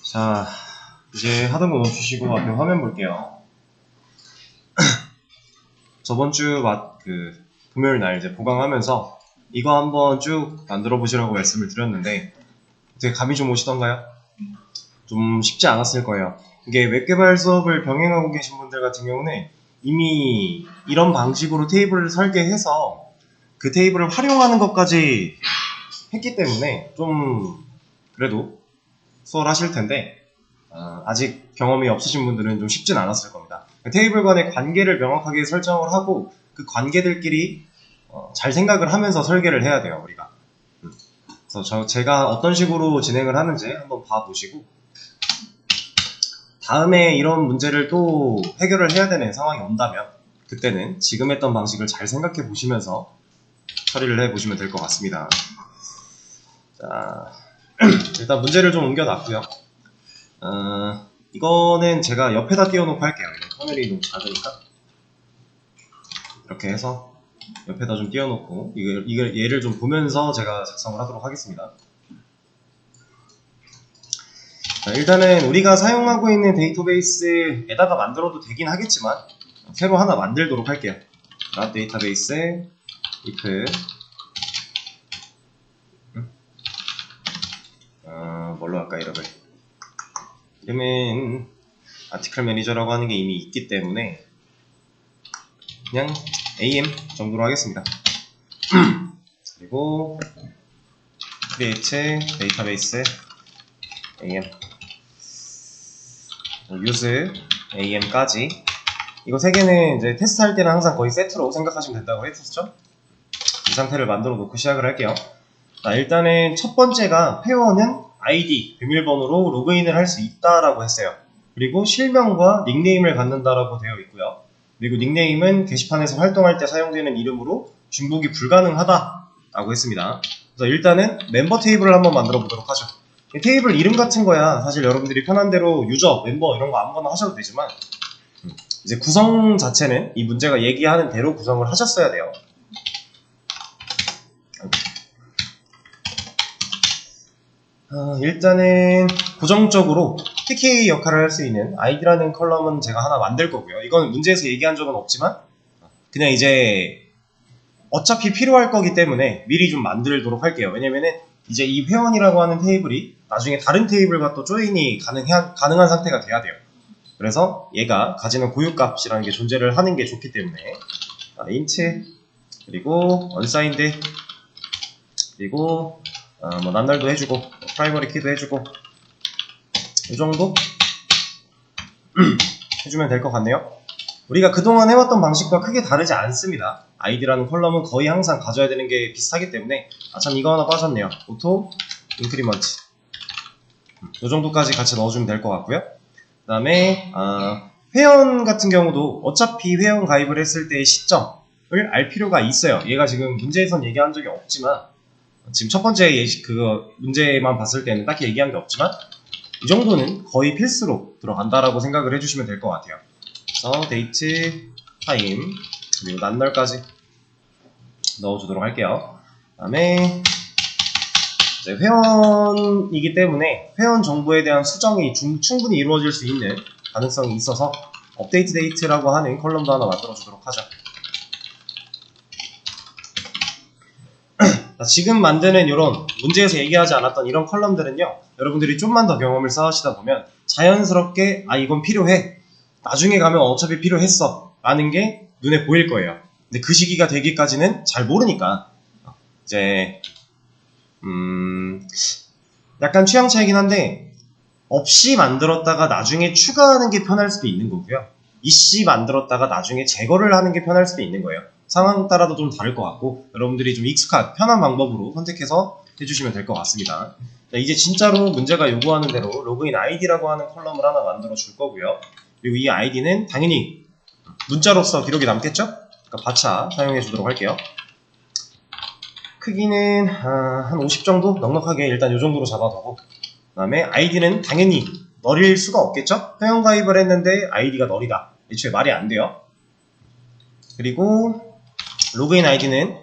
자, 이제 하던 거 멈추시고 앞에 화면 볼게요. 저번 주 금요일 날 이제 보강하면서 이거 한번 쭉 만들어 보시라고 말씀을 드렸는데 되게 감이 좀 오시던가요? 좀 쉽지 않았을 거예요. 이게 웹 개발 수업을 병행하고 계신 분들 같은 경우는 이미 이런 방식으로 테이블을 설계해서 그 테이블을 활용하는 것까지 했기 때문에 좀 그래도 수월하실 텐데 아직 경험이 없으신 분들은 좀 쉽진 않았을 겁니다. 테이블 간의 관계를 명확하게 설정을 하고 그 관계들끼리 잘 생각을 하면서 설계를 해야 돼요, 우리가. 그래서 제가 어떤 식으로 진행을 하는지 한번 봐보시고 다음에 이런 문제를 또 해결을 해야 되는 상황이 온다면 그때는 지금 했던 방식을 잘 생각해 보시면서 처리를 해 보시면 될 것 같습니다. 자, 일단 문제를 좀 옮겨놨고요. 이거는 제가 옆에다 띄워놓고 할게요. 화면이 너무 작으니까 이렇게 해서 옆에다 좀 띄워놓고 이걸 얘를 좀 보면서 제가 작성을 하도록 하겠습니다. 자, 일단은 우리가 사용하고 있는 데이터베이스에다가 만들어도 되긴 하겠지만 새로 하나 만들도록 할게요. 데이터베이스 if 뭘로 할까 이름은 아티클 매니저라고 하는 게 이미 있기 때문에 그냥 am 정도로 하겠습니다. 그리고 create database am use am까지 이거 세 개는 이제 테스트 할 때는 항상 거의 세트로 생각하시면 된다고 했었죠? 이 상태를 만들어 놓고 시작을 할게요. 자, 일단은 첫 번째가 회원은 ID, 비밀번호로 로그인을 할 수 있다라고 했어요. 그리고 실명과 닉네임을 갖는다라고 되어 있고요. 그리고 닉네임은 게시판에서 활동할 때 사용되는 이름으로 중복이 불가능하다라고 했습니다. 그래서 일단은 멤버 테이블을 한번 만들어 보도록 하죠. 테이블 이름 같은 거야 사실 여러분들이 편한 대로 유저, 멤버 이런 거 아무거나 하셔도 되지만 이제 구성 자체는 이 문제가 얘기하는 대로 구성을 하셨어야 돼요. 일단은 고정적으로 PK 역할을 할 수 있는 id라는 컬럼은 제가 하나 만들 거고요. 이건 문제에서 얘기한 적은 없지만 그냥 이제 어차피 필요할 거기 때문에 미리 좀 만들도록 할게요. 왜냐면은 이제 이 회원이라고 하는 테이블이 나중에 다른 테이블과 또 조인이 가능한 상태가 돼야 돼요. 그래서 얘가 가지는 고유값이라는 게 존재를 하는 게 좋기 때문에 int 그리고 unsigned 그리고 뭐 난날도 해주고 프라이머리 키도 해주고 이 정도 해주면 될 것 같네요. 우리가 그동안 해왔던 방식과 크게 다르지 않습니다. id라는 컬럼은 거의 항상 가져야 되는 게 비슷하기 때문에 참 이거 하나 빠졌네요. 오토 인크리먼트 이 정도까지 같이 넣어주면 될 것 같고요. 그 다음에 회원 같은 경우도 어차피 회원 가입을 했을 때의 시점을 알 필요가 있어요. 얘가 지금 문제에선 얘기한 적이 없지만 지금 첫 번째 그거 문제만 봤을 때는 딱히 얘기한 게 없지만 이 정도는 거의 필수로 들어간다라고 생각을 해주시면 될 것 같아요. 그래서 데이트, 타임, 그리고 난날까지 넣어주도록 할게요. 그 다음에 회원이기 때문에 회원 정보에 대한 수정이 충분히 이루어질 수 있는 가능성이 있어서 업데이트 데이트라고 하는 컬럼도 하나 만들어주도록 하죠. 지금 만드는 이런 문제에서 얘기하지 않았던 이런 컬럼들은요, 여러분들이 좀만 더 경험을 쌓으시다 보면 자연스럽게 이건 필요해, 나중에 가면 어차피 필요했어 라는 게 눈에 보일 거예요. 근데 그 시기가 되기까지는 잘 모르니까 이제 약간 취향 차이긴 한데 없이 만들었다가 나중에 추가하는 게 편할 수도 있는 거고요, 이씨 만들었다가 나중에 제거를 하는 게 편할 수도 있는 거예요. 상황 따라도 좀 다를 것 같고 여러분들이 좀 익숙한 편한 방법으로 선택해서 해주시면 될 것 같습니다. 자, 이제 진짜로 문제가 요구하는 대로 로그인 id라고 하는 컬럼을 하나 만들어 줄 거고요. 그리고 이 id는 당연히 문자로서 기록이 남겠죠? 그러니까 바차 사용해 주도록 할게요. 크기는 한 50 정도 넉넉하게 일단 이 정도로 잡아두고, 그 다음에 id는 당연히 널일 수가 없겠죠? 회원 가입을 했는데 id가 널이다, 애초에 말이 안 돼요. 그리고 로그인 id는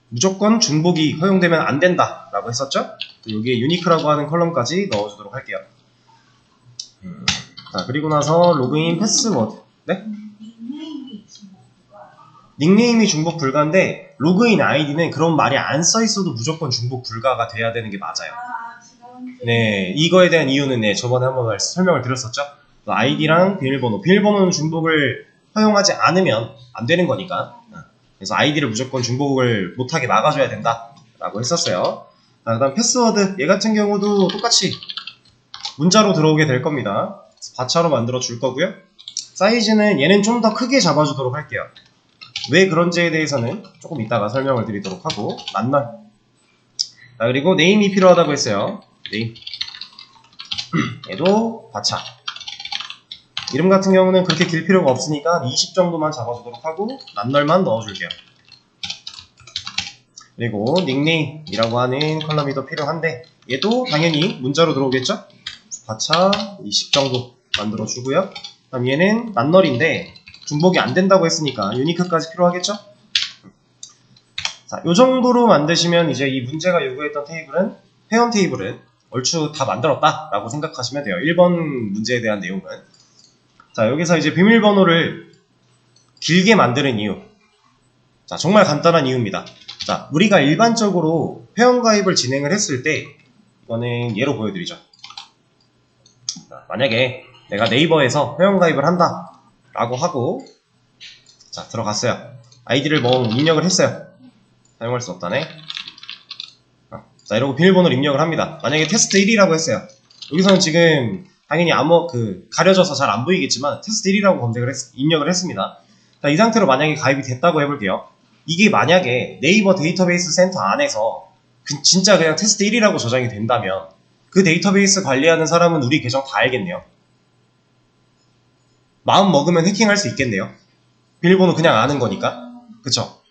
무조건 중복이 허용되면 안 된다 라고 했었죠? 여기에 유니크라고 하는 컬럼까지 넣어주도록 할게요. 자, 그리고 나서 로그인 패스워드. 네? 닉네임이 중복 불가인데 로그인 아이디는 그런 말이 안 써 있어도 무조건 중복 불가가 돼야 되는 게 맞아요. 네, 이거에 대한 이유는 네, 저번에 한번 설명을 드렸었죠. 아이디랑 비밀번호는 중복을 허용하지 않으면 안 되는 거니까. 그래서 아이디를 무조건 중복을 못하게 막아줘야 된다라고 했었어요. 자, 그다음 패스워드 얘 같은 경우도 똑같이 문자로 들어오게 될 겁니다. 바차로 만들어 줄 거고요. 사이즈는 얘는 좀 더 크게 잡아주도록 할게요. 왜 그런지에 대해서는 조금 이따가 설명을 드리도록 하고 만날. 자, 그리고 네임이 필요하다고 했어요. 네임. 얘도 바차. 이름 같은 경우는 그렇게 길 필요가 없으니까 20 정도만 잡아주도록 하고 낱널만 넣어줄게요. 그리고 닉네임이라고 하는 컬럼이 더 필요한데 얘도 당연히 문자로 들어오겠죠? 바차 20 정도 만들어주고요. 그다음 얘는 낱널인데 중복이 안 된다고 했으니까 유니크까지 필요하겠죠? 자, 요 정도로 만드시면 이제 이 문제가 요구했던 테이블은 회원 테이블은 얼추 다 만들었다라고 생각하시면 돼요. 1번 문제에 대한 내용은. 자, 여기서 이제 비밀번호를 길게 만드는 이유. 자, 정말 간단한 이유입니다. 자, 우리가 일반적으로 회원가입을 진행을 했을 때 이거는 예로 보여드리죠. 자, 만약에 내가 네이버에서 회원가입을 한다 라고 하고 자, 들어갔어요. 아이디를 뭐 입력을 했어요. 사용할 수 없다네. 자, 이러고 비밀번호를 입력을 합니다. 만약에 테스트 1이라고 했어요. 여기서는 지금 당연히 가려져서 잘 안 보이겠지만 테스트 1이라고 입력을 했습니다. 자, 이 상태로 만약에 가입이 됐다고 해볼게요. 이게 만약에 네이버 데이터베이스 센터 안에서 진짜 그냥 테스트 1이라고 저장이 된다면 그 데이터베이스 관리하는 사람은 우리 계정 다 알겠네요. 마음 먹으면 해킹할 수 있겠네요. 비밀번호 그냥 아는 거니까. 그쵸?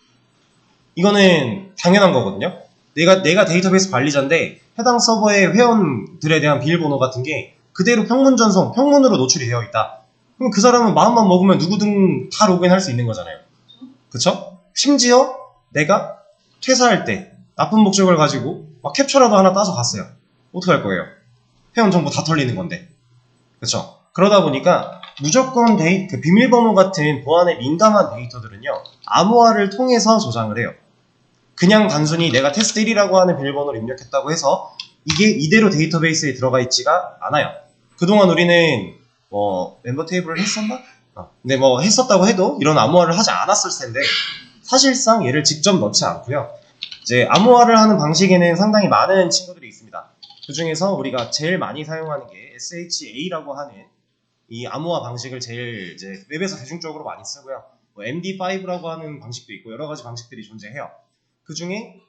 이거는 당연한 거거든요. 내가 데이터베이스 관리자인데 해당 서버의 회원들에 대한 비밀번호 같은 게 그대로 평문으로 노출이 되어 있다. 그럼 그 사람은 마음만 먹으면 누구든 다 로그인할 수 있는 거잖아요. 그쵸? 심지어 내가 퇴사할 때 나쁜 목적을 가지고 막 캡처라도 하나 따서 갔어요. 어떻게 할 거예요? 회원 정보 다 털리는 건데. 그쵸? 그러다 보니까 무조건 그 비밀번호 같은 보안에 민감한 데이터들은요, 암호화를 통해서 저장을 해요. 그냥 단순히 내가 테스트 1이라고 하는 비밀번호를 입력했다고 해서 이게 이대로 데이터베이스에 들어가 있지가 않아요. 그동안 우리는 멤버 테이블을 했었나? 근데 뭐 했었다고 해도 이런 암호화를 하지 않았을 텐데 사실상 얘를 직접 넣지 않고요. 이제 암호화를 하는 방식에는 상당히 많은 친구들이 있습니다. 그 중에서 우리가 제일 많이 사용하는 게 SHA라고 하는 이 암호화 방식을 제일 이제 웹에서 대중적으로 많이 쓰고요. MD5라고 하는 방식도 있고 여러 가지 방식들이 존재해요. 그 중에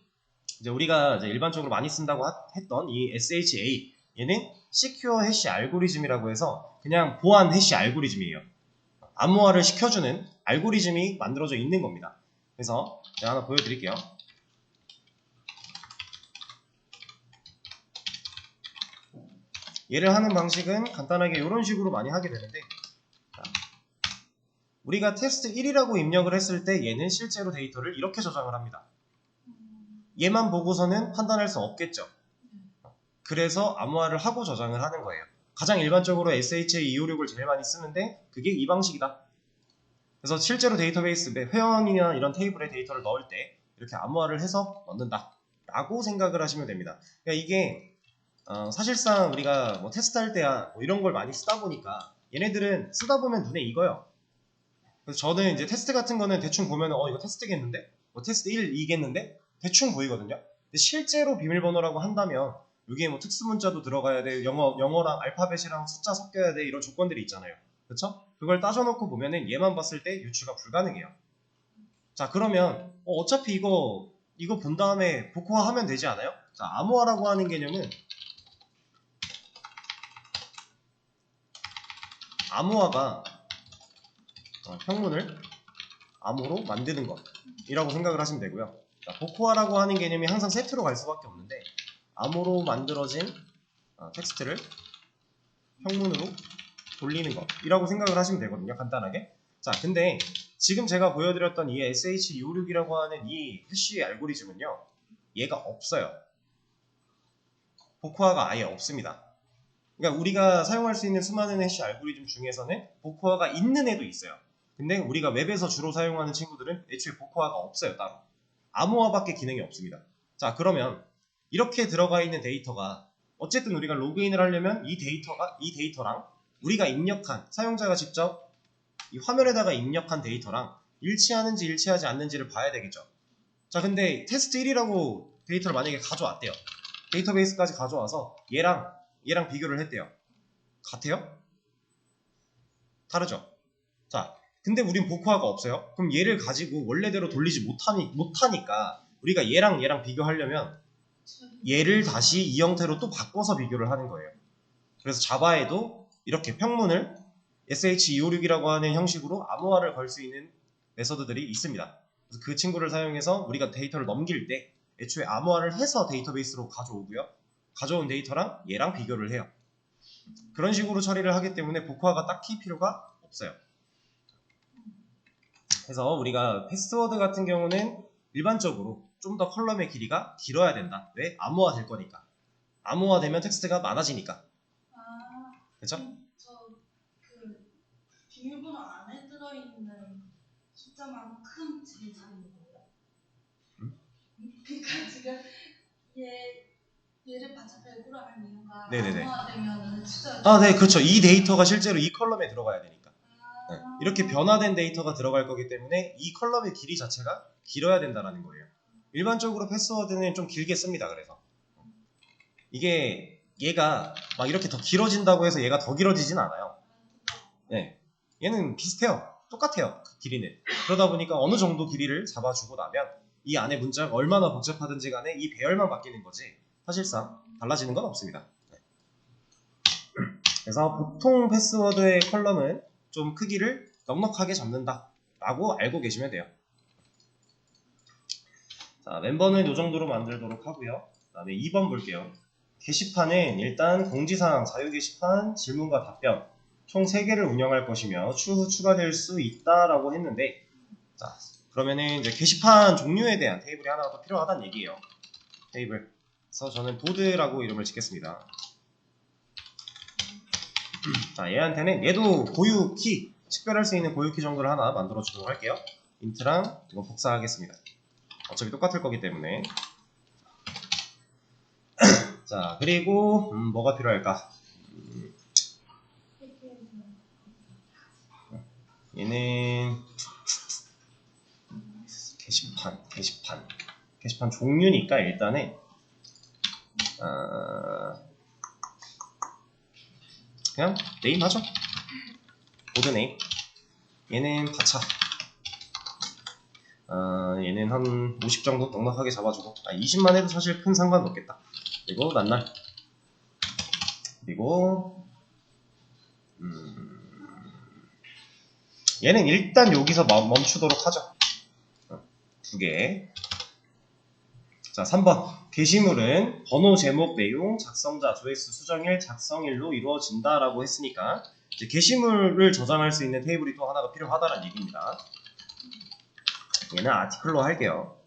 이제 우리가 이제 일반적으로 많이 쓴다고 했던 이 SHA 얘는 Secure Hash 알고리즘이라고 해서 그냥 보안 해시 알고리즘이에요. 암호화를 시켜주는 알고리즘이 만들어져 있는 겁니다. 그래서 제가 하나 보여드릴게요. 얘를 하는 방식은 간단하게 이런 식으로 많이 하게 되는데 우리가 테스트 1이라고 입력을 했을 때 얘는 실제로 데이터를 이렇게 저장을 합니다. 얘만 보고서는 판단할 수 없겠죠. 그래서 암호화를 하고 저장을 하는 거예요. 가장 일반적으로 SHA-256을 제일 많이 쓰는데 그게 이 방식이다. 그래서 실제로 데이터베이스 회원이나 이런 테이블에 데이터를 넣을 때 이렇게 암호화를 해서 넣는다 라고 생각을 하시면 됩니다. 그러니까 이게 사실상 우리가 뭐 테스트할 때 뭐 이런 걸 많이 쓰다 보니까 얘네들은 쓰다 보면 눈에 익어요. 그래서 저는 이제 테스트 같은 거는 대충 보면 이거 테스트겠는데? 뭐 테스트 1, 2겠는데? 대충 보이거든요. 근데 실제로 비밀번호라고 한다면 이게 뭐 특수문자도 들어가야 돼, 영어랑 알파벳이랑 숫자 섞여야 돼 이런 조건들이 있잖아요. 그쵸? 그걸 따져놓고 보면은 얘만 봤을 때 유추가 불가능해요. 자, 그러면 어차피 이거 본 다음에 복호화하면 되지 않아요? 자, 암호화라고 하는 개념은 암호화가 평문을 암호로 만드는 것이라고 생각을 하시면 되고요. 자, 복호화라고 하는 개념이 항상 세트로 갈 수밖에 없는데 암호로 만들어진 텍스트를 평문으로 돌리는 것이라고 생각을 하시면 되거든요. 간단하게. 자, 근데 지금 제가 보여드렸던 이 SH256이라고 하는 이 해시 알고리즘은요. 얘가 없어요. 복호화가 아예 없습니다. 그러니까 우리가 사용할 수 있는 수많은 해시 알고리즘 중에서는 보코아가 있는 애도 있어요. 근데 우리가 웹에서 주로 사용하는 친구들은 애초에 보코아가 없어요. 따로. 암호화밖에 기능이 없습니다. 자, 그러면 이렇게 들어가 있는 데이터가 어쨌든 우리가 로그인을 하려면 이 데이터랑 우리가 입력한, 사용자가 직접 이 화면에다가 입력한 데이터랑 일치하는지 일치하지 않는지를 봐야 되겠죠. 자, 근데 테스트 1이라고 데이터를 만약에 가져왔대요. 데이터베이스까지 가져와서 얘랑 비교를 했대요. 같아요? 다르죠? 자, 근데 우린 보코아가 없어요. 그럼 얘를 가지고 원래대로 돌리지 못하니까 우리가 얘랑 비교하려면 얘를 다시 이 형태로 또 바꿔서 비교를 하는 거예요. 그래서 자바에도 이렇게 평문을 SH256이라고 하는 형식으로 암호화를 걸 수 있는 메서드들이 있습니다. 그래서 그 친구를 사용해서 우리가 데이터를 넘길 때 애초에 암호화를 해서 데이터베이스로 가져오고요. 가져온 데이터랑 얘랑 비교를 해요. 그런 식으로 처리를 하기 때문에 보코아가 딱히 필요가 없어요. 그래서 우리가 패스워드 같은 경우는 일반적으로 좀 더 컬럼의 길이가 길어야 된다. 왜? 암호화 될 거니까. 암호화 되면 텍스트가 많아지니까. 그쵸? 그 비밀번호 안에 들어있는 숫자만큼 제일 작은 거예요? 그러니까 지금 얘를 바짝 발굴을 한 이유가 네네네. 암호화되면은 네, 그렇죠. 이 데이터가 실제로 이 컬럼에 들어가야 되니까. 네. 이렇게 변화된 데이터가 들어갈 거기 때문에 이 컬럼의 길이 자체가 길어야 된다는 거예요. 일반적으로 패스워드는 좀 길게 씁니다. 그래서 이게 얘가 막 이렇게 더 길어진다고 해서 얘가 더 길어지진 않아요. 네. 얘는 비슷해요. 똑같아요. 그 길이는. 그러다 보니까 어느 정도 길이를 잡아주고 나면 이 안에 문자가 얼마나 복잡하든지 간에 이 배열만 바뀌는 거지 사실상 달라지는 건 없습니다. 그래서 보통 패스워드의 컬럼은 좀 크기를 넉넉하게 잡는다 라고 알고 계시면 돼요. 자, 멤버는 이 정도로 만들도록 하고요. 그 다음에 2번 볼게요. 게시판은 일단 공지사항, 자유 게시판, 질문과 답변 총 3개를 운영할 것이며 추후 추가될 수 있다라고 했는데, 자, 그러면은 이제 게시판 종류에 대한 테이블이 하나 더 필요하다는 얘기예요. 테이블. 그래서 저는 보드라고 이름을 짓겠습니다. 자, 얘한테는 얘도 고유 키, 식별할 수 있는 고유 키 정도를 하나 만들어 주도록 할게요. 인트랑 이거 복사하겠습니다. 어차피 똑같을 거기 때문에. 자, 그리고 뭐가 필요할까? 얘는 게시판 종류니까 일단은 그냥 네임 하죠. 보드 네임. 얘는 다차. 얘는 한 50 정도 넉넉하게 잡아주고 20만 해도 사실 큰 상관 없겠다. 그리고 낱날. 그리고 얘는 일단 여기서 멈추도록 하죠. 2개. 자, 3번. 게시물은 번호, 제목, 내용, 작성자, 조회수, 수정일, 작성일로 이루어진다라고 했으니까 이제 게시물을 저장할 수 있는 테이블이 또 하나가 필요하다는 얘기입니다. 얘는 아티클로 할게요.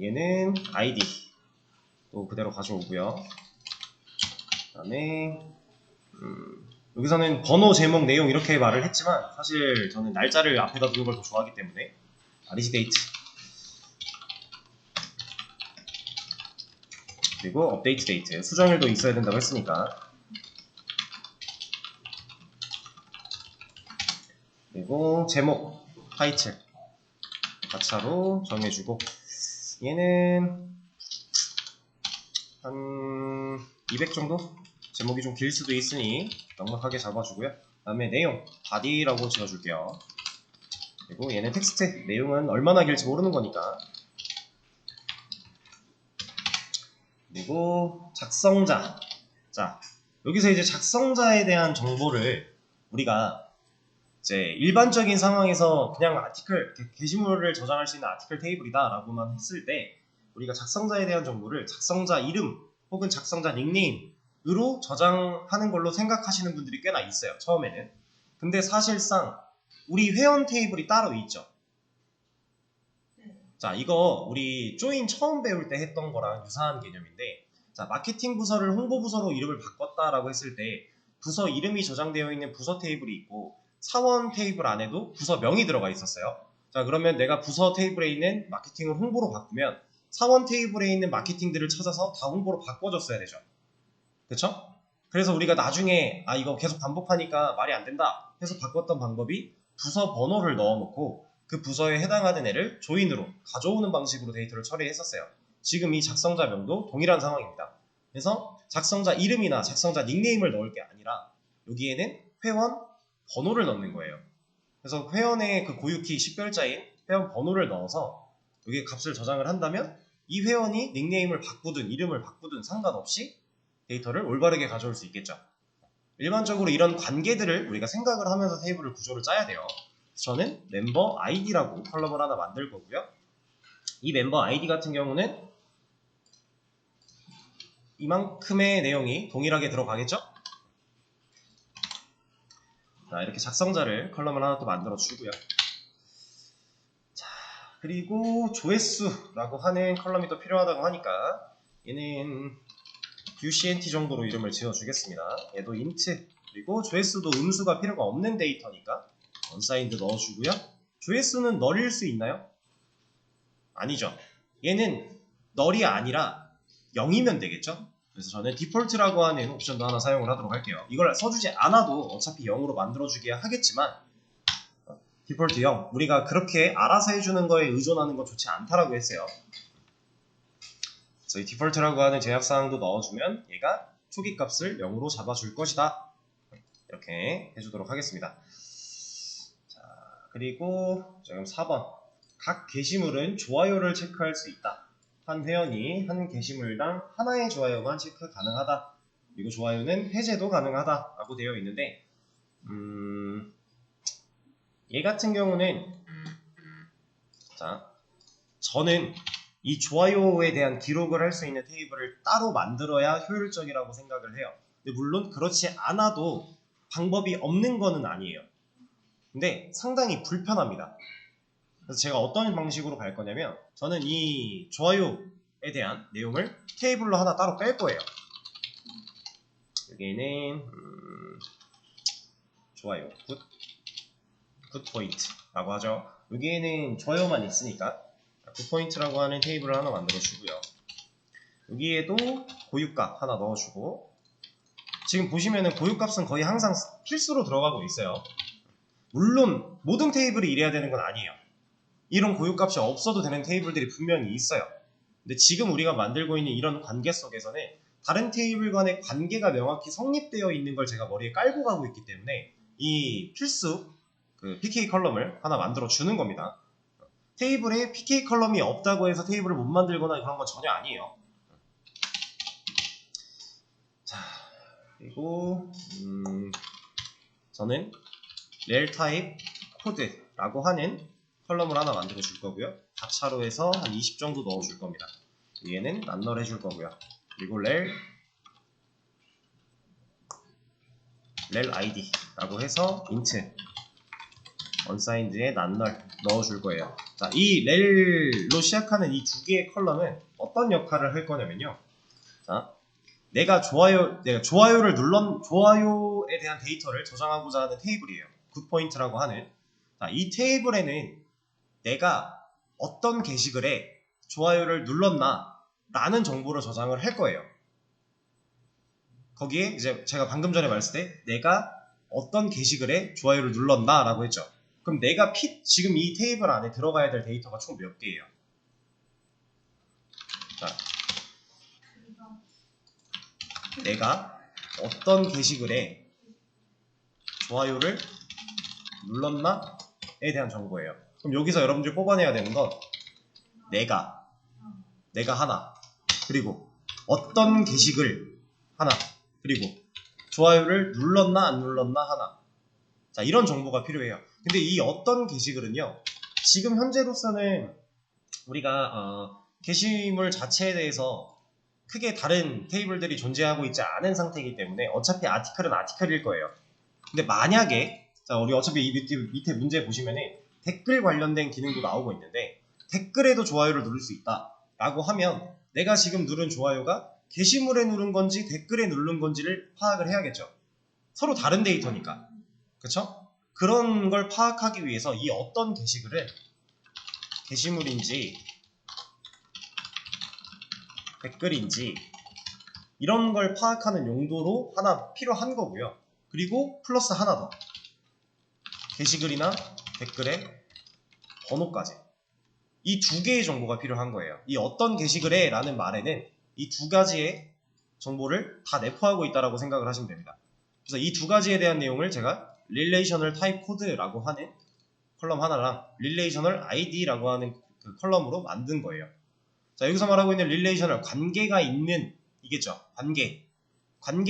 얘는 아이디 또 그대로 가져오고요. 그 다음에 여기서는 번호, 제목, 내용 이렇게 말을 했지만 사실 저는 날짜를 앞에다 두는 걸 더 좋아하기 때문에 리지 데이트 그리고 업데이트 데이트 수정일도 있어야 된다고 했으니까 그리고 제목 타이틀 가차로 정해주고 얘는 한 200 정도? 제목이 좀 길 수도 있으니 넉넉하게 잡아주고요. 그 다음에 내용 body라고 지어줄게요. 그리고 얘는 텍스트 내용은 얼마나 길지 모르는 거니까. 그리고 작성자. 자, 여기서 이제 작성자에 대한 정보를 우리가 이제 일반적인 상황에서 그냥 아티클 게시물을 저장할 수 있는 아티클 테이블이다 라고만 했을 때 우리가 작성자에 대한 정보를 작성자 이름 혹은 작성자 닉네임으로 저장하는 걸로 생각하시는 분들이 꽤나 있어요. 처음에는. 근데 사실상 우리 회원 테이블이 따로 있죠. 자, 이거 우리 조인 처음 배울 때 했던 거랑 유사한 개념인데 자, 마케팅 부서를 홍보 부서로 이름을 바꿨다라고 했을 때 부서 이름이 저장되어 있는 부서 테이블이 있고 사원 테이블 안에도 부서명이 들어가 있었어요. 자, 그러면 내가 부서 테이블에 있는 마케팅을 홍보로 바꾸면 사원 테이블에 있는 마케팅들을 찾아서 다 홍보로 바꿔줬어야 되죠. 그쵸? 그래서 우리가 나중에 이거 계속 반복하니까 말이 안 된다 해서 바꿨던 방법이 부서 번호를 넣어놓고 그 부서에 해당하는 애를 조인으로 가져오는 방식으로 데이터를 처리했었어요. 지금 이 작성자명도 동일한 상황입니다. 그래서 작성자 이름이나 작성자 닉네임을 넣을 게 아니라 여기에는 회원 번호를 넣는 거예요. 그래서 회원의 그 고유키 식별자인 회원 번호를 넣어서 여기에 값을 저장을 한다면 이 회원이 닉네임을 바꾸든 이름을 바꾸든 상관없이 데이터를 올바르게 가져올 수 있겠죠. 일반적으로 이런 관계들을 우리가 생각을 하면서 테이블을 구조를 짜야 돼요. 저는 멤버 아이디라고 컬럼을 하나 만들 거고요. 이 멤버 아이디 같은 경우는 이만큼의 내용이 동일하게 들어가겠죠? 자, 이렇게 작성자를 컬럼을 하나 또 만들어 주고요. 자, 그리고 조회수라고 하는 컬럼이 또 필요하다고 하니까 얘는 UCNT 정도로 이름을 지어주겠습니다. 얘도 int, 그리고 조회수도 음수가 필요가 없는 데이터니까 unsigned 넣어주고요. 조회수는 null일 수 있나요? 아니죠. 얘는 null이 아니라 0이면 되겠죠? 그래서 저는 디폴트라고 하는 옵션도 하나 사용을 하도록 할게요. 이걸 써주지 않아도 어차피 0으로 만들어주기야 하겠지만 디폴트 0, 우리가 그렇게 알아서 해주는 거에 의존하는 건 좋지 않다라고 했어요. 그래서 이 디폴트라고 하는 제약사항도 넣어주면 얘가 초기 값을 0으로 잡아줄 것이다. 이렇게 해주도록 하겠습니다. 자, 그리고 지금 4번. 각 게시물은 좋아요를 체크할 수 있다. 한 회원이 한 게시물당 하나의 좋아요만 체크 가능하다. 그리고 좋아요는 해제도 가능하다 라고 되어 있는데 얘 같은 경우는 자, 저는 이 좋아요에 대한 기록을 할 수 있는 테이블을 따로 만들어야 효율적이라고 생각을 해요. 근데 물론 그렇지 않아도 방법이 없는 거는 아니에요. 근데 상당히 불편합니다. 그래서 제가 어떤 방식으로 갈 거냐면 저는 이 좋아요에 대한 내용을 테이블로 하나 따로 뺄 거예요. 여기는 좋아요 굿 포인트라고 하죠. 여기에는 좋아요만 있으니까 굿포인트라고 하는 테이블을 하나 만들어 주고요. 여기에도 고유값 하나 넣어주고 지금 보시면은 고유값은 거의 항상 필수로 들어가고 있어요. 물론 모든 테이블이 이래야 되는 건 아니에요. 이런 고유값이 없어도 되는 테이블들이 분명히 있어요. 근데 지금 우리가 만들고 있는 이런 관계 속에서는 다른 테이블 간의 관계가 명확히 성립되어 있는 걸 제가 머리에 깔고 가고 있기 때문에 이 필수 그 PK 컬럼을 하나 만들어 주는 겁니다. 테이블에 PK 컬럼이 없다고 해서 테이블을 못 만들거나 그런 건 전혀 아니에요. 자, 그리고 저는 rel type code라고 하는 컬럼을 하나 만들어 줄 거고요. 가차로 해서 한 20 정도 넣어 줄 겁니다. 얘는 난널 해줄 거고요. 그리고 rel id라고 해서 int unsigned에 난널 넣어줄 거예요. 자, 이 rel로 시작하는 이 두 개의 컬럼은 어떤 역할을 할 거냐면요. 자, 내가 좋아요에 대한 데이터를 저장하고자 하는 테이블이에요. 굿포인트라고 하는. 자, 이 테이블에는 내가 어떤 게시글에 좋아요를 눌렀나 라는 정보를 저장을 할 거예요. 거기에 이제 제가 방금 전에 말했을 때 내가 어떤 게시글에 좋아요를 눌렀나 라고 했죠. 그럼 내가 지금 이 테이블 안에 들어가야 될 데이터가 총 몇 개예요? 자, 내가 어떤 게시글에 좋아요를 눌렀나에 대한 정보예요. 그럼 여기서 여러분들이 뽑아내야 되는 건 내가 하나, 그리고 어떤 게시글 하나, 그리고 좋아요를 눌렀나 안 눌렀나 하나. 자, 이런 정보가 필요해요. 근데 이 어떤 게시글은요, 지금 현재로서는 우리가 게시물 자체에 대해서 크게 다른 테이블들이 존재하고 있지 않은 상태이기 때문에 어차피 아티클은 아티클일 거예요. 근데 만약에 자, 우리 어차피 이 밑에 문제 보시면은 댓글 관련된 기능도 나오고 있는데 댓글에도 좋아요를 누를 수 있다 라고 하면 내가 지금 누른 좋아요가 게시물에 누른 건지 댓글에 누른 건지를 파악을 해야겠죠. 서로 다른 데이터니까. 그쵸? 그런 걸 파악하기 위해서 이 어떤 게시글은 게시물인지 댓글인지 이런 걸 파악하는 용도로 하나 필요한 거고요. 그리고 플러스 하나 더. 게시글이나 댓글의 번호까지. 이 두 개의 정보가 필요한 거예요. 이 어떤 게시글에 라는 말에는 이 두 가지의 정보를 다 내포하고 있다고 생각을 하시면 됩니다. 그래서 이 두 가지에 대한 내용을 제가 Relational Type Code라고 하는 컬럼 하나랑 Relational ID라고 하는 그 컬럼으로 만든 거예요. 자, 여기서 말하고 있는 Relational, 관계가 있는 이겠죠. 관계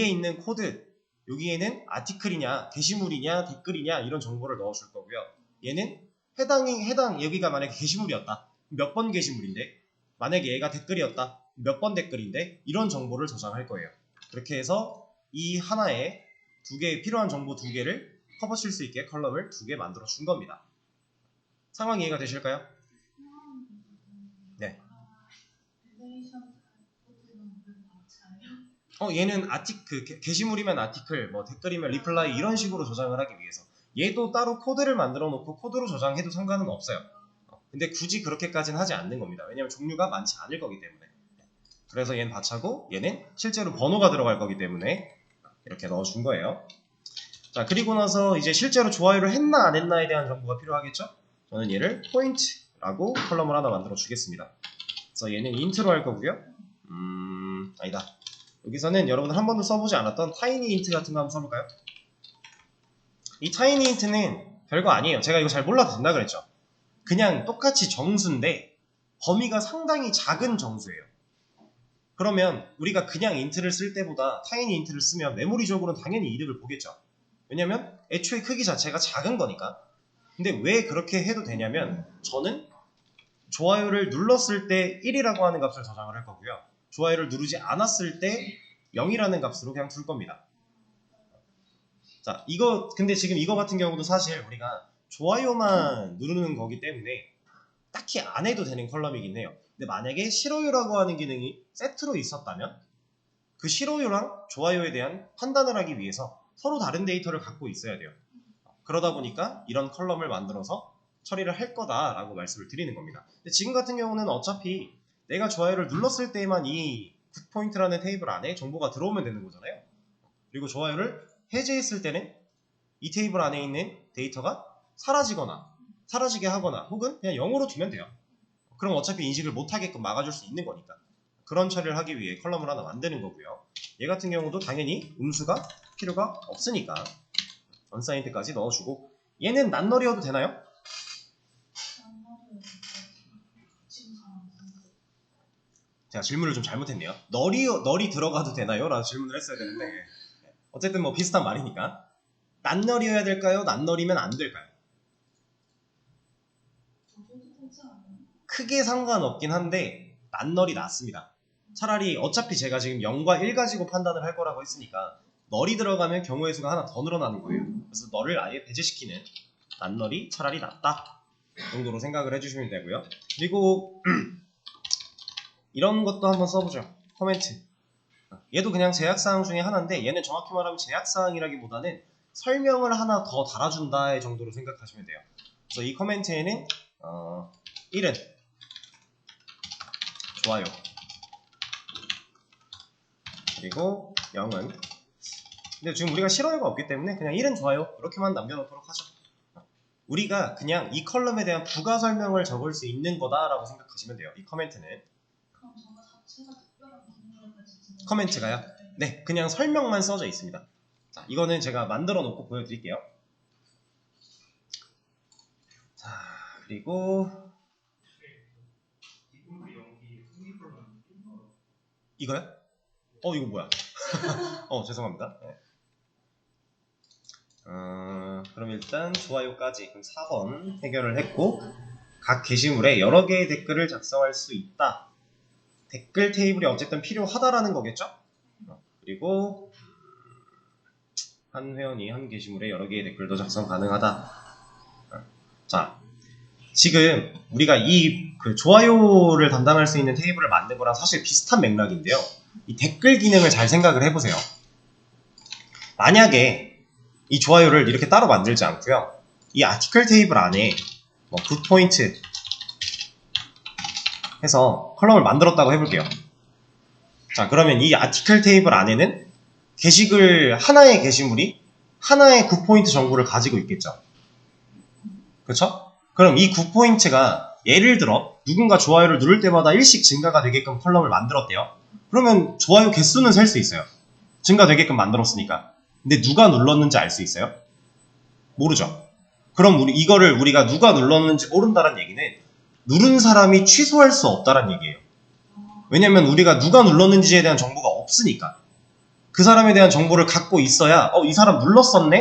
있는 코드. 여기에는 아티클이냐, 게시물이냐, 댓글이냐 이런 정보를 넣어줄 거고요. 얘는 해당 여기가 만약에 게시물이었다. 몇 번 게시물인데, 만약에 얘가 댓글이었다. 몇 번 댓글인데 이런 정보를 저장할 거예요. 그렇게 해서 이 하나에 필요한 정보 두 개를 커버칠 수 있게 컬럼을 두 개 만들어 준 겁니다. 상황 이해가 되실까요? 네. 얘는 게시물이면 아티클, 뭐 댓글이면 리플라이 이런 식으로 저장을 하기 위해서 얘도 따로 코드를 만들어 놓고 코드로 저장해도 상관은 없어요. 근데 굳이 그렇게까지는 하지 않는 겁니다. 왜냐면 종류가 많지 않을 거기 때문에. 그래서 얘는 받차고 얘는 실제로 번호가 들어갈 거기 때문에 이렇게 넣어준 거예요. 자, 그리고 나서 이제 실제로 좋아요를 했나 안 했나에 대한 정보가 필요하겠죠? 저는 얘를 포인트라고 컬럼을 하나 만들어 주겠습니다. 그래서 얘는 인트로 할 거고요. 아니다. 여기서는 여러분들 한 번도 써보지 않았던 타이니 인트 같은 거 한번 써볼까요? 이 타이니 인트는 별거 아니에요. 제가 이거 잘 몰라도 된다 그랬죠? 그냥 똑같이 정수인데 범위가 상당히 작은 정수예요. 그러면 우리가 그냥 인트를 쓸 때보다 타이니 인트를 쓰면 메모리적으로는 당연히 이득을 보겠죠. 왜냐면 애초에 크기 자체가 작은 거니까. 근데 왜 그렇게 해도 되냐면 저는 좋아요를 눌렀을 때 1이라고 하는 값을 저장을 할 거고요. 좋아요를 누르지 않았을 때 0이라는 값으로 그냥 둘 겁니다. 자, 근데 지금 이거 같은 경우도 사실 우리가 좋아요만 누르는 거기 때문에 딱히 안 해도 되는 컬럼이긴 해요. 근데 만약에 싫어요라고 하는 기능이 세트로 있었다면 그 싫어요랑 좋아요에 대한 판단을 하기 위해서 서로 다른 데이터를 갖고 있어야 돼요. 그러다 보니까 이런 컬럼을 만들어서 처리를 할 거다라고 말씀을 드리는 겁니다. 근데 지금 같은 경우는 어차피 내가 좋아요를 눌렀을 때만 이 굿포인트라는 테이블 안에 정보가 들어오면 되는 거잖아요. 그리고 좋아요를 해제했을 때는 이 테이블 안에 있는 데이터가 사라지게 하거나 혹은 그냥 0으로 두면 돼요. 그럼 어차피 인식을 못하게끔 막아줄 수 있는 거니까. 그런 처리를 하기 위해 컬럼을 하나 만드는 거고요. 얘 같은 경우도 당연히 음수가 필요가 없으니까 언사인트까지 넣어주고, 얘는 낱너리여도 되나요? 제가 질문을 좀 잘못했네요. 널이 들어가도 되나요? 라는 질문을 했어야 되는데 어쨌든 뭐 비슷한 말이니까. 낱너리여야 될까요? 낱너리면 안 될까요? 크게 상관없긴 한데 낱너리 낫습니다. 차라리 어차피 제가 지금 0과 1 가지고 판단을 할 거라고 했으니까 널이 들어가면 경우의 수가 하나 더 늘어나는 거예요. 그래서 널을 아예 배제시키는 낱널이 차라리 낫다 정도로 생각을 해주시면 되고요. 그리고 이런 것도 한번 써보죠. 코멘트. 얘도 그냥 제약사항 중에 하나인데 얘는 정확히 말하면 제약사항이라기보다는 설명을 하나 더 달아준다의 정도로 생각하시면 돼요. 그래서 이 코멘트에는 1은 좋아요, 그리고 0은, 근데 지금 우리가 싫어요가 없기 때문에 그냥 1은 좋아요 이렇게만 남겨놓도록 하죠. 우리가 그냥 이 컬럼에 대한 부가 설명을 적을 수 있는 거다라고 생각하시면 돼요. 이 커멘트는. 그럼 저거 자체가 특별한 기능을 가지지. 커멘트가요? 네, 그냥 설명만 써져 있습니다. 자, 이거는 제가 만들어 놓고 보여드릴게요. 자, 그리고 이거요? 이거 뭐야? 죄송합니다. 네. 그럼 일단 좋아요까지 그럼 4번 해결을 했고, 각 게시물에 여러 개의 댓글을 작성할 수 있다. 댓글 테이블이 어쨌든 필요하다라는 거겠죠? 그리고 한 회원이 한 게시물에 여러 개의 댓글도 작성 가능하다. 자, 지금 우리가 그 좋아요를 담당할 수 있는 테이블을 만든 거랑 사실 비슷한 맥락인데요. 이 댓글 기능을 잘 생각을 해보세요. 만약에 이 좋아요를 이렇게 따로 만들지 않고요. 이 아티클 테이블 안에 뭐 굿포인트 해서 컬럼을 만들었다고 해볼게요. 자, 그러면 이 아티클 테이블 안에는 하나의 게시물이 하나의 굿포인트 정보를 가지고 있겠죠. 그렇죠? 그럼 이 굿포인트가 예를 들어 누군가 좋아요를 누를 때마다 1씩 증가가 되게끔 컬럼을 만들었대요. 그러면 좋아요 개수는 셀 수 있어요. 증가되게끔 만들었으니까. 근데 누가 눌렀는지 알 수 있어요? 모르죠. 그럼 이거를 우리가 누가 눌렀는지 모른다는 얘기는 누른 사람이 취소할 수 없다는 얘기예요. 왜냐면 우리가 누가 눌렀는지에 대한 정보가 없으니까. 그 사람에 대한 정보를 갖고 있어야 이 사람 눌렀었네?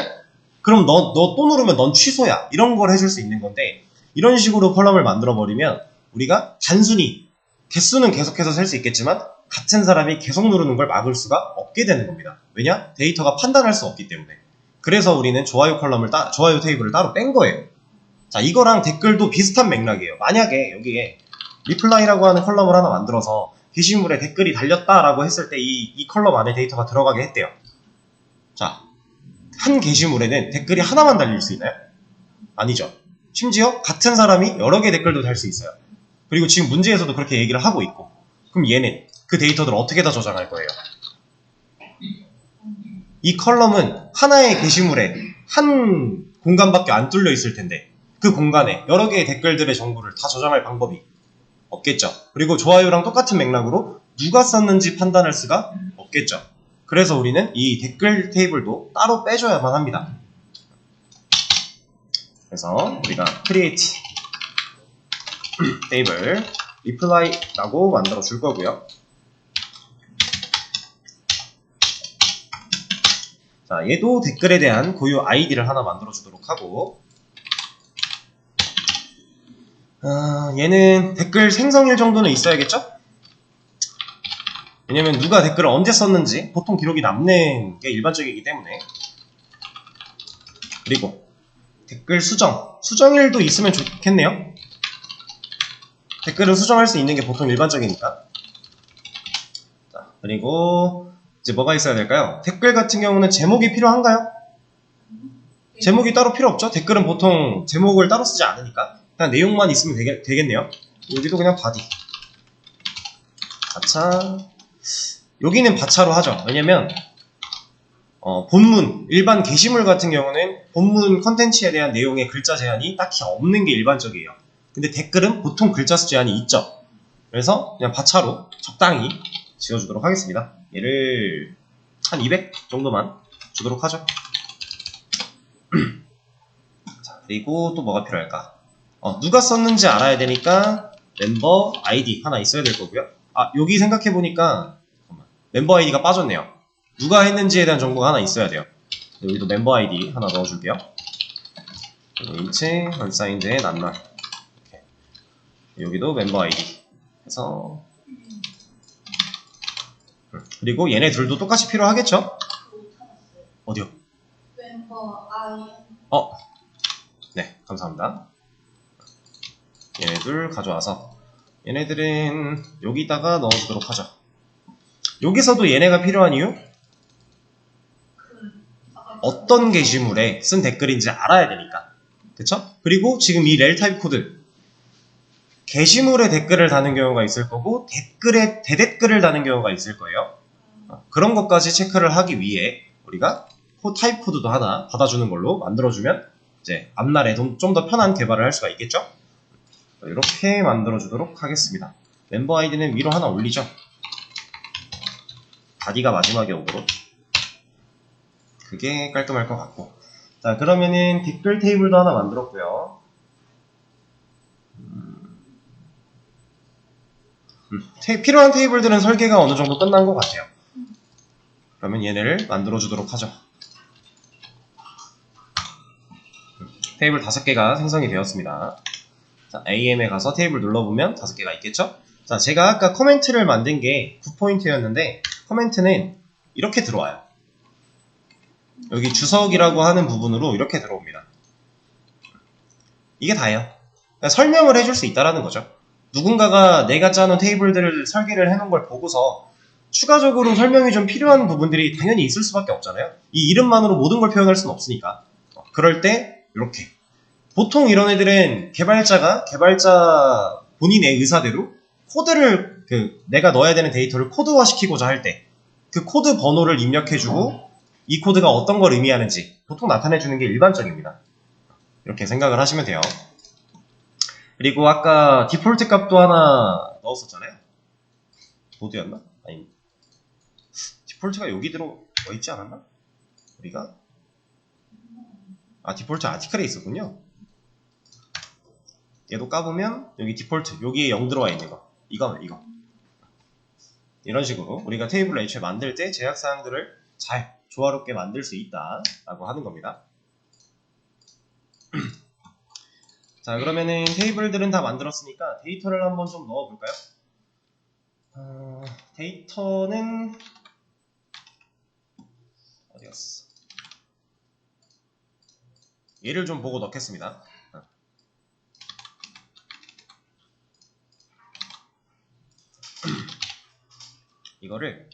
그럼 너 또 누르면 넌 취소야. 이런 걸 해줄 수 있는 건데 이런 식으로 컬럼을 만들어버리면 우리가 단순히 개수는 계속해서 셀 수 있겠지만 같은 사람이 계속 누르는 걸 막을 수가 없게 되는 겁니다. 왜냐? 데이터가 판단할 수 없기 때문에. 그래서 우리는 좋아요 테이블을 따로 뺀 거예요. 자, 이거랑 댓글도 비슷한 맥락이에요. 만약에 여기에 리플라이라고 하는 컬럼을 하나 만들어서 게시물에 댓글이 달렸다라고 했을 때 이 컬럼 안에 데이터가 들어가게 했대요. 자, 한 게시물에는 댓글이 하나만 달릴 수 있나요? 아니죠. 심지어 같은 사람이 여러 개의 댓글도 달 수 있어요. 그리고 지금 문제에서도 그렇게 얘기를 하고 있고. 그럼 얘는 그 데이터들을 어떻게 다 저장할 거예요? 이 컬럼은 하나의 게시물에 한 공간밖에 안 뚫려 있을 텐데 그 공간에 여러 개의 댓글들의 정보를 다 저장할 방법이 없겠죠. 그리고 좋아요랑 똑같은 맥락으로 누가 썼는지 판단할 수가 없겠죠. 그래서 우리는 이 댓글 테이블도 따로 빼줘야만 합니다. 그래서 우리가 create 테이블 reply라고 만들어 줄 거고요. 자, 얘도 댓글에 대한 고유 아이디를 하나 만들어 주도록 하고 얘는 댓글 생성일 정도는 있어야겠죠? 왜냐면 누가 댓글을 언제 썼는지 보통 기록이 남는 게 일반적이기 때문에. 그리고 댓글 수정일도 있으면 좋겠네요. 댓글을 수정할 수 있는 게 보통 일반적이니까. 자, 그리고 이제 뭐가 있어야 될까요? 댓글 같은 경우는 제목이 필요한가요? 제목이 따로 필요 없죠? 댓글은 보통 제목을 따로 쓰지 않으니까 그냥 내용만 있으면 되겠네요. 여기도 그냥 바디 바차, 여기는 바차로 하죠. 왜냐면 본문, 일반 게시물 같은 경우는 본문 컨텐츠에 대한 내용의 글자 제한이 딱히 없는 게 일반적이에요. 근데 댓글은 보통 글자 수 제한이 있죠. 그래서 그냥 바차로 적당히 지어주도록 하겠습니다. 얘를 한 200 정도만 주도록 하죠. 자, 그리고 또 뭐가 필요할까? 누가 썼는지 알아야 되니까 멤버 아이디 하나 있어야 될 거고요. 여기 생각해보니까 멤버 아이디가 빠졌네요. 누가 했는지에 대한 정보가 하나 있어야 돼요. 여기도 멤버 아이디 하나 넣어줄게요. 인체 언사인드의 낱말. 여기도 멤버 아이디 해서, 그리고 얘네 둘도 똑같이 필요하겠죠? 어디요? 멤버 아이. 네, 감사합니다. 얘네들 가져와서 얘네들은 여기다가 넣어주도록 하죠. 여기서도 얘네가 필요한 이유? 어떤 게시물에 쓴 댓글인지 알아야 되니까. 그쵸? 그리고 지금 이 렐 타입 코드, 게시물에 댓글을 다는 경우가 있을 거고 댓글에 대댓글을 다는 경우가 있을 거예요. 그런 것까지 체크를 하기 위해 우리가 타입 코드도 하나 받아주는 걸로 만들어주면 이제 앞날에 좀 더 편한 개발을 할 수가 있겠죠? 이렇게 만들어주도록 하겠습니다. 멤버 아이디는 위로 하나 올리죠. 바디가 마지막에 오도록. 그게 깔끔할 것 같고. 자, 그러면은 댓글 테이블도 하나 만들었고요. 필요한 테이블들은 설계가 어느 정도 끝난 것 같아요. 그러면 얘네를 만들어 주도록 하죠. 테이블 5개가 생성이 되었습니다. 자, AM에 가서 테이블 눌러보면 5개가 있겠죠? 자, 제가 아까 코멘트를 만든 게 9포인트였는데 코멘트는 이렇게 들어와요. 여기 주석이라고 하는 부분으로 이렇게 들어옵니다. 이게 다예요. 그러니까 설명을 해줄 수 있다라는 거죠. 누군가가 내가 짜놓은 테이블들을 설계를 해놓은 걸 보고서 추가적으로 설명이 좀 필요한 부분들이 당연히 있을 수밖에 없잖아요. 이 이름만으로 모든 걸 표현할 수는 없으니까. 그럴 때 이렇게 보통 이런 애들은 개발자 본인의 의사대로 코드를 내가 넣어야 되는 데이터를 코드화 시키고자 할 때 그 코드 번호를 입력해주고 이 코드가 어떤 걸 의미하는지 보통 나타내주는 게 일반적입니다. 이렇게 생각을 하시면 돼요. 그리고 아까 디폴트 값도 하나 넣었었잖아요. 보드였나? 아니, 디폴트가 여기 들어와 있지 않았나? 우리가? 디폴트 아티클에 있었군요. 얘도 까보면 여기 디폴트, 여기에 0 들어와 있는 거. 이거. 이런 식으로 우리가 테이블을 애초에 만들 때 제약사항들을 잘 조화롭게 만들 수 있다 라고 하는 겁니다. 자, 그러면은 테이블들은 다 만들었으니까 데이터를 한번 좀 넣어볼까요? 데이터는 어디였어? 얘를 좀 보고 넣겠습니다. 이거를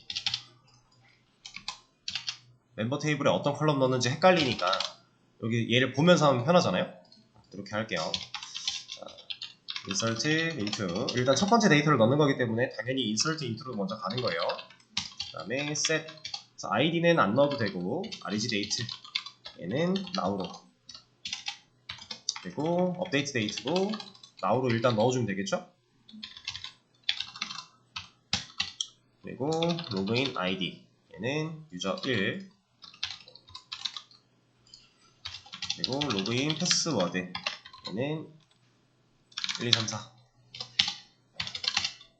멤버 테이블에 어떤 컬럼 넣는지 헷갈리니까 여기 얘를 보면서 하면 편하잖아요. 이렇게 할게요. 자, insert into. 일단 첫 번째 데이터를 넣는 거기 때문에 당연히 insert into로 먼저 가는 거예요. 그 다음에 set. id는 안 넣어도 되고 reg date 얘는 now로, 그리고 update date도 now로 일단 넣어주면 되겠죠. 그리고 login id 얘는 user 1, 그리고 로그인 패스워드 얘는 1, 2, 3, 4,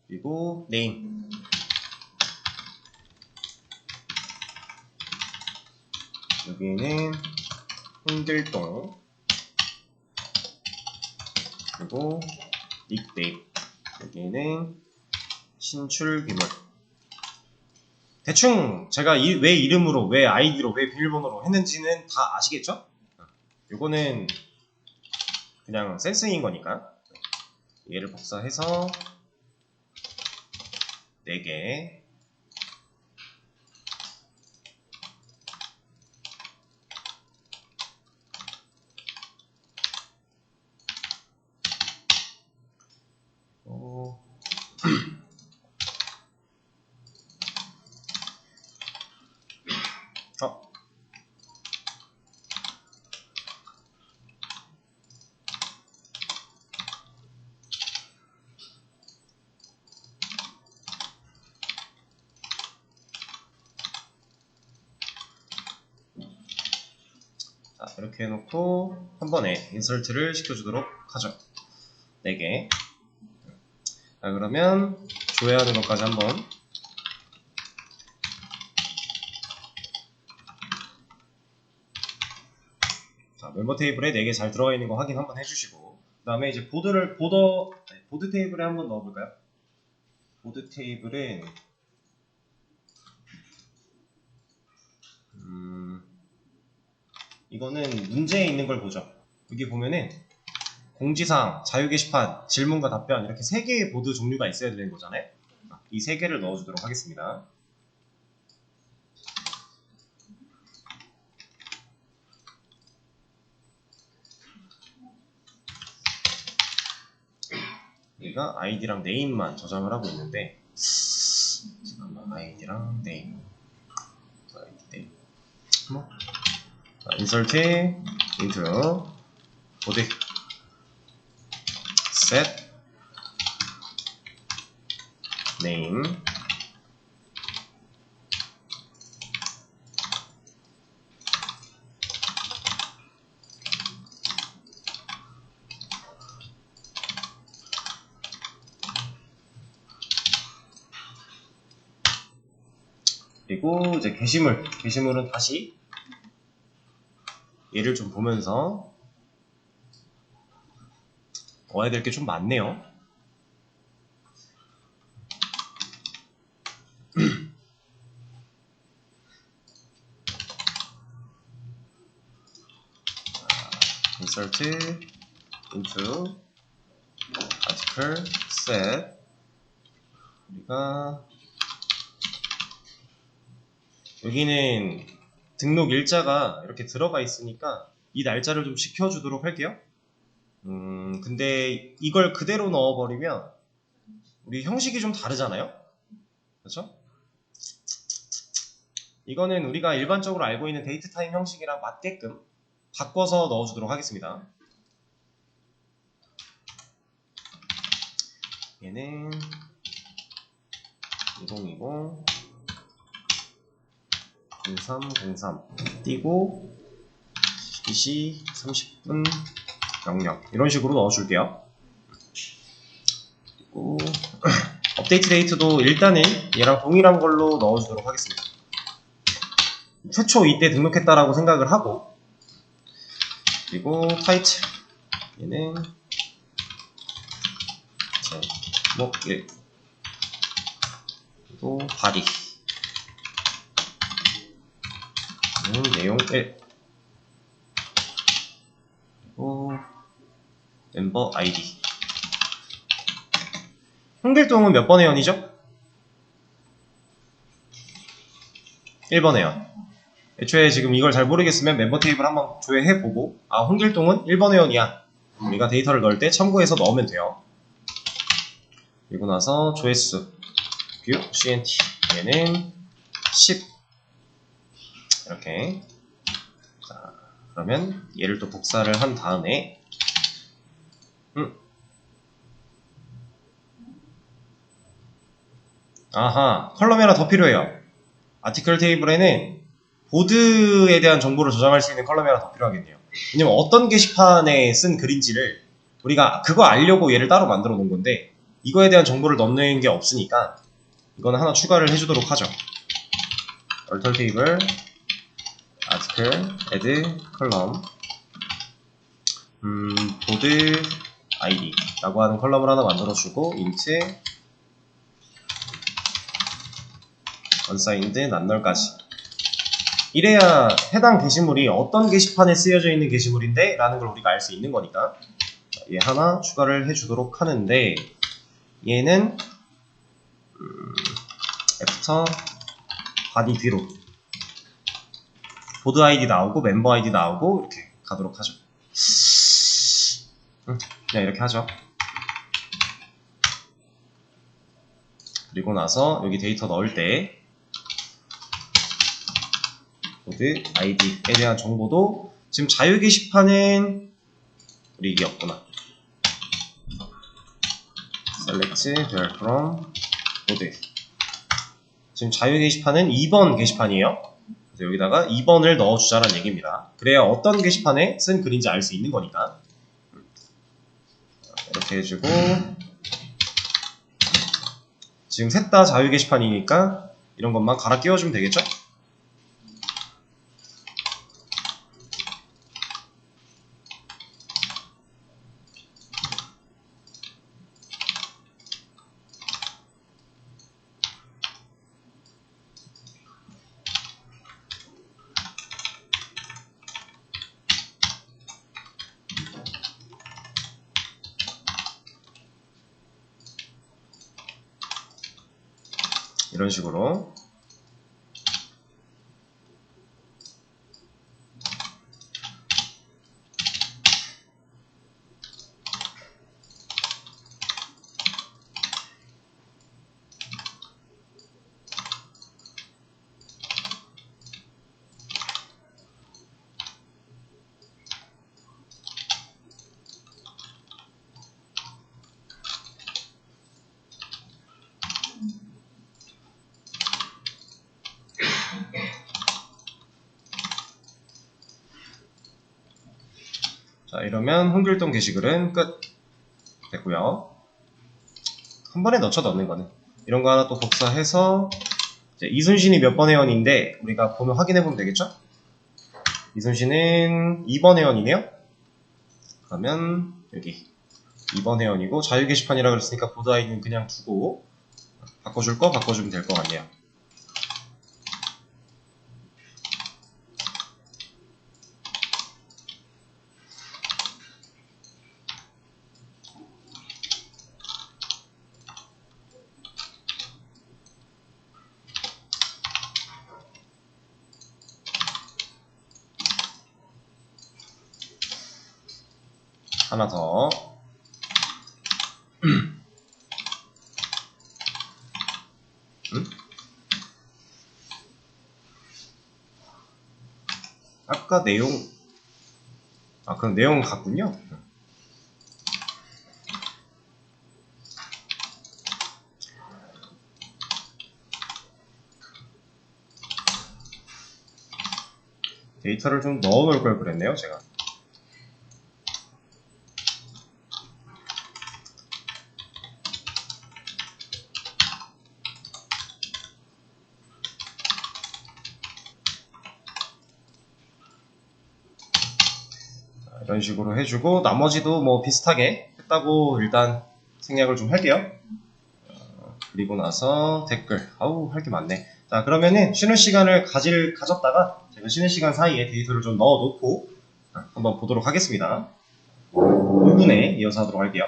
그리고 네임 여기는 홍길동, 그리고 닉네임 여기는 신출귀물. 대충 제가 왜 이름으로, 왜 아이디로, 왜 비밀번호로 했는지는 다 아시겠죠? 요거는 그냥 센스인 거니까 얘를 복사해서 4개, 자, 이렇게 해놓고 한 번에 인설트를 시켜주도록 하죠. 4개. 자, 그러면 조회하는 것까지 한번. 자, 멤버 테이블에 4개 잘 들어가 있는 거 확인 한번 해주시고, 그 다음에 이제 보드 테이블에 한번 넣어볼까요? 보드 테이블은 이거는 문제에 있는 걸 보죠. 여기 보면은 공지사항, 자유게시판, 질문과 답변 이렇게 3개의 보드 종류가 있어야 되는 거잖아요. 이 3개를 넣어주도록 하겠습니다. 여기가 아이디랑 네임만 저장을 하고 있는데, 잠깐만, 아이디랑 네임, insert into 보드 set name 그리고 이제 게시물은 다시 얘를 좀 보면서 넣어야 될 게 좀 많네요. insert into article set 우리가 여기는 등록 일자가 이렇게 들어가 있으니까 이 날짜를 좀 지켜주도록 할게요. 근데 이걸 그대로 넣어버리면 우리 형식이 좀 다르잖아요? 그렇죠? 이거는 우리가 일반적으로 알고 있는 데이트 타임 형식이랑 맞게끔 바꿔서 넣어주도록 하겠습니다. 얘는 2020 0303 띄고 2시 30분 00 이런 식으로 넣어줄게요. 그리고 업데이트 데이트도 일단은 얘랑 동일한 걸로 넣어주도록 하겠습니다. 최초 이때 등록했다라고 생각을 하고, 그리고 타이틀 얘는 제목 1 그리고 바디 내용 1 그리고 멤버 아이디. 홍길동은 몇 번 회원이죠? 1번 회원. 애초에 지금 이걸 잘 모르겠으면 멤버 테이블 한번 조회해보고, 아 홍길동은 1번 회원이야, 우리가 데이터를 넣을 때 참고해서 넣으면 돼요. 그리고 나서 조회수 뷰 CNT 얘는 10 이렇게. 자, 그러면 얘를 또 복사를 한 다음에 아하, 컬럼이 하나 더 필요해요. 아티클 테이블에는 보드에 대한 정보를 저장할 수 있는 컬럼이 하나 더 필요하겠네요. 왜냐면 어떤 게시판에 쓴 글인지를 우리가 그거 알려고 얘를 따로 만들어 놓은 건데, 이거에 대한 정보를 넣는 게 없으니까 이거는 하나 추가를 해주도록 하죠. 얼털 테이블 아티클 add 컬럼 보드 아이디 라고 하는 컬럼을 하나 만들어주고 int unsigned 낱널까지. 이래야 해당 게시물이 어떤 게시판에 쓰여져 있는 게시물인데 라는 걸 우리가 알 수 있는 거니까 얘 하나 추가를 해주도록 하는데, 얘는 애프터 바디 뒤로 보드 아이디 나오고 멤버 아이디 나오고 이렇게 가도록 하죠. 그냥 이렇게 하죠. 그리고 나서 여기 데이터 넣을 때 보드 아이디에 대한 정보도 지금 자유 게시판은 우리 이게 없구나. select where from 보드. 지금 자유 게시판은 2번 게시판이에요. 그래서 여기다가 2번을 넣어주자라는 얘기입니다. 그래야 어떤 게시판에 쓴 글인지 알 수 있는 거니까. 이렇게 해주고, 지금 셋 다 자유 게시판이니까 이런 것만 갈아 끼워주면 되겠죠? 이런 식으로. 자, 이러면 홍길동 게시글은 끝 됐고요. 한 번에 넣는 거는 이런 거 하나 또 복사해서, 이제 이순신이 몇 번 회원인데 우리가 보면 확인해 보면 되겠죠? 이순신은 2번 회원이네요. 그러면 여기 2번 회원이고 자유 게시판이라 그랬으니까 보드 아이디는 그냥 두고 바꿔줄 거 바꿔주면 될 것 같네요. 하나 더. 아까 내용, 그럼 내용은 같군요. 데이터를 좀 넣어 놓을 걸 그랬네요, 제가. 이런 식으로 해주고 나머지도 뭐 비슷하게 했다고 일단 생략을 좀 할게요. 그리고 나서 댓글. 아우, 할 게 많네. 자, 그러면은 쉬는 시간을 가졌다가 제가 쉬는 시간 사이에 데이터를 좀 넣어 놓고 한번 보도록 하겠습니다. 5분에 이어서 하도록 할게요.